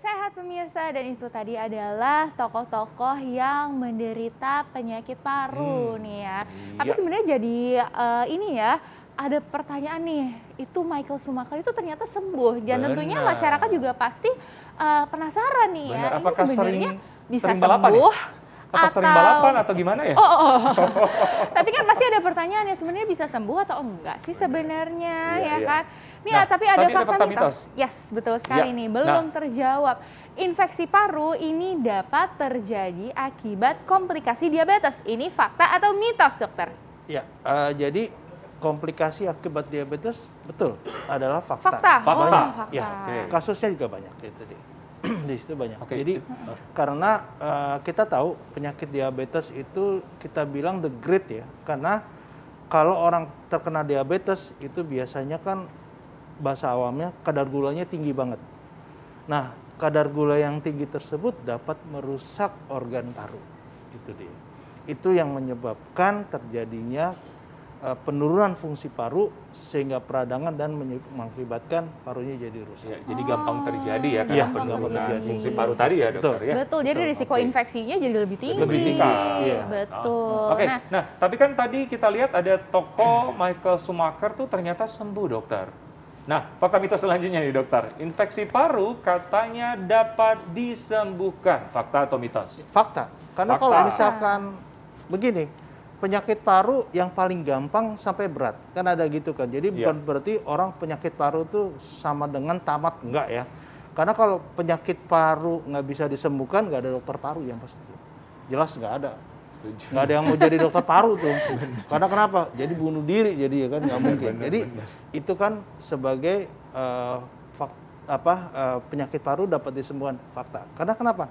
sehat pemirsa, dan itu tadi adalah tokoh-tokoh yang menderita penyakit paru nih ya. Tapi sebenarnya jadi ini ya, ada pertanyaan nih, itu Michael Schumacher itu ternyata sembuh. Dan tentunya masyarakat juga pasti penasaran nih ya, ini sebenarnya bisa sembuh atau sering balapan atau gimana ya? Tapi kan pasti ada pertanyaan ya, sebenarnya bisa sembuh atau enggak sih sebenarnya ya kan? Nih nah, tapi ada fakta mitos. Yes, betul sekali nih, belum terjawab. Infeksi paru ini dapat terjadi akibat komplikasi diabetes. Ini fakta atau mitos, dokter? Ya, jadi komplikasi akibat diabetes betul adalah fakta. Fakta. Fakta. Ya, kasusnya juga banyak itu dia. Di situ banyak. Jadi karena kita tahu penyakit diabetes itu kita bilang the great ya, karena kalau orang terkena diabetes itu biasanya kan bahasa awamnya kadar gulanya tinggi banget. Nah, kadar gula yang tinggi tersebut dapat merusak organ paru. Itu dia. Itu yang menyebabkan terjadinya penurunan fungsi paru sehingga peradangan dan mengakibatkan parunya jadi rusak. Ya, jadi gampang terjadi ya karena penurunan fungsi paru tadi ya, dokter. Betul, ya? Betul. Jadi risiko infeksinya jadi lebih tinggi. Lebih tinggi. Iya. Betul. Oke. Nah, tapi kan tadi kita lihat ada tokoh Michael Schumacher tuh ternyata sembuh, dokter. Nah, fakta mitos selanjutnya nih, dokter. Infeksi paru katanya dapat disembuhkan. Fakta atau mitos? Fakta. Karena kalau misalkan begini, penyakit paru yang paling gampang sampai berat. Kan ada gitu kan. Jadi bukan berarti orang penyakit paru itu sama dengan tamat, enggak ya. Karena kalau penyakit paru nggak bisa disembuhkan, nggak ada dokter paru yang pasti. Jelas nggak ada. Nggak ada yang mau jadi dokter paru tuh. Karena kenapa? Jadi bunuh diri jadi ya kan, nggak mungkin. Jadi itu kan sebagai penyakit paru dapat disembuhkan, fakta. Karena kenapa?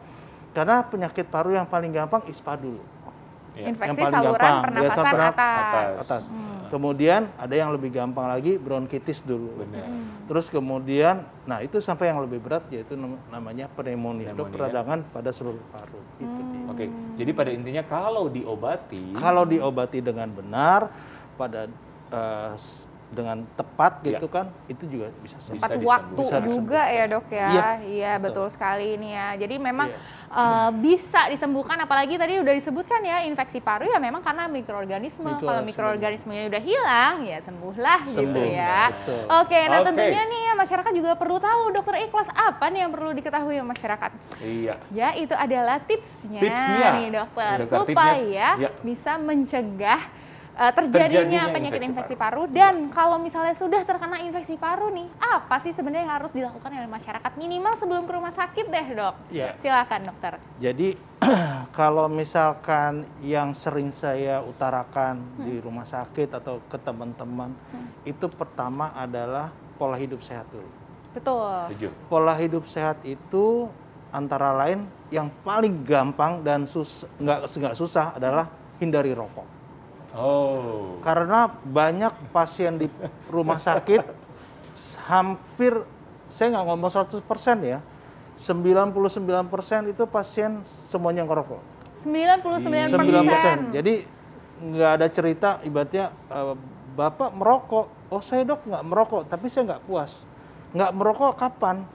Karena penyakit paru yang paling gampang ISPA dulu. Infeksi saluran pernapasan atas. Kemudian ada yang lebih gampang lagi, bronkitis dulu. Terus kemudian, nah itu sampai yang lebih berat yaitu namanya pneumonia, peradangan pada seluruh paru. Itu dia. Oke, jadi pada intinya kalau diobati dengan benar, dengan tepat gitu kan, itu juga bisa sembuh. Tepat waktu juga ya, dok ya. Iya, betul sekali ini ya. Jadi memang bisa disembuhkan, apalagi tadi udah disebutkan ya, infeksi paru ya memang karena mikroorganisme. Kalau mikroorganismenya udah hilang ya sembuhlah gitu ya. Betul. Oke, nah tentunya nih ya masyarakat juga perlu tahu, dokter Ikhlas, apa nih yang perlu diketahui ya masyarakat? Iya. Ya, itu adalah tipsnya nih dokter, supaya bisa mencegah terjadinya penyakit infeksi paru. Dan kalau misalnya sudah terkena infeksi paru nih, apa sih sebenarnya yang harus dilakukan oleh masyarakat minimal sebelum ke rumah sakit deh, dok? Silakan dokter. Jadi kalau misalkan yang sering saya utarakan di rumah sakit atau ke teman-teman, itu pertama adalah pola hidup sehat dulu. Betul. Pola hidup sehat itu antara lain yang paling gampang dan nggak susah adalah hindari rokok. Karena banyak pasien di rumah sakit, hampir, saya nggak ngomong 100% ya, 99% itu pasien semuanya ngerokok. 99%. Jadi nggak ada cerita, ibaratnya Bapak merokok, oh saya dok nggak merokok, tapi saya nggak puas. Nggak merokok kapan?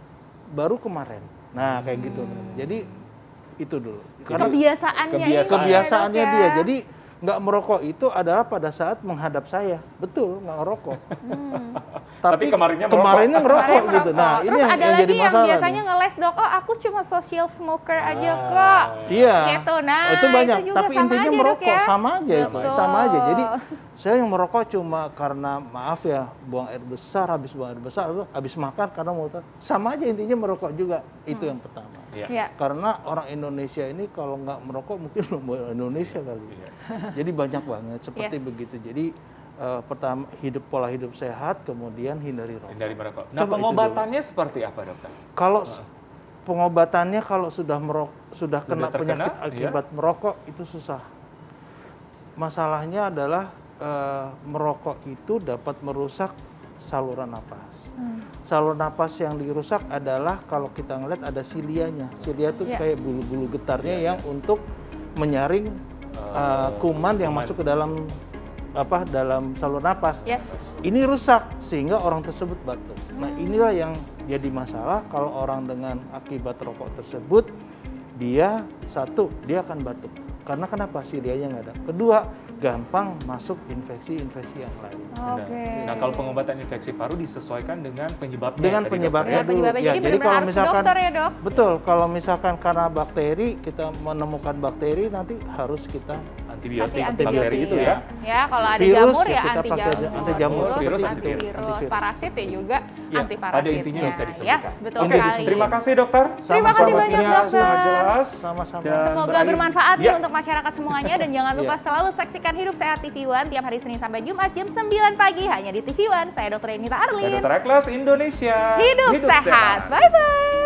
Baru kemarin. Nah kayak gitu. Jadi itu dulu. Kebiasaannya dia. Jadi nggak merokok itu adalah pada saat menghadap saya, betul nggak ngerokok. Tapi kemarinnya merokok gitu. Nah, terus ini ada yang lagi jadi masalah. Yang biasanya ngeles, dok, oh aku cuma social smoker aja kok. Iya. Gitu. Nah, itu banyak. Itu tapi intinya aja, merokok, dok, ya? sama aja itu, sama aja. Jadi saya yang merokok cuma karena maaf ya, buang air besar, habis makan karena mau sama aja intinya merokok juga. Itu yang pertama. Karena orang Indonesia ini kalau nggak merokok mungkin belum Indonesia kali. Jadi banyak banget seperti begitu. Jadi pertama pola hidup sehat, kemudian hindari rokok. Hindari merokok. Nah, pengobatannya seperti apa, dokter? Kalau pengobatannya kalau sudah kena penyakit akibat merokok itu susah. Masalahnya adalah merokok itu dapat merusak saluran napas. Saluran napas yang dirusak adalah kalau kita ngeliat ada silianya. Silia itu kayak bulu-bulu getarnya yang untuk menyaring kuman yang masuk ke dalam dalam saluran napas. Yes. Ini rusak sehingga orang tersebut batuk. Nah, inilah yang jadi masalah kalau orang dengan akibat rokok tersebut, dia akan batuk. Karena kenapa? Silianya nggak ada. Kedua, gampang masuk infeksi-infeksi yang lain. Oke. Nah, kalau pengobatan infeksi paru disesuaikan dengan penyebabnya. Dengan tadi, penyebabnya dokter, dulu. Jadi benar-benar kalau harus misalkan dokter ya, Dok? betul, kalau misalkan karena bakteri, kita menemukan bakteri, nanti harus kita antibiotik, Kasih bakteri gitu ya. Ya, kalau ada Virus, jamur ya kita pakai anti-jamur, virus, antivirus, parasit ya juga Ya, anti-parasitnya. pada intinya bisa disebutkan. Yes, betul Oke, sekali. terima kasih dokter. Terima kasih Sama-sama, banyak, Informasinya dokter. sangat jelas. Sama-sama. Dan Semoga berakhir. bermanfaat Ya. ya untuk masyarakat semuanya dan jangan lupa selalu saksikan Hidup Sehat TV One tiap hari Senin sampai Jumat jam 9 pagi hanya di TV One. Saya Dr. Renita Saya Arlin. Dr. Eklas, Indonesia. Hidup sehat. Bye bye.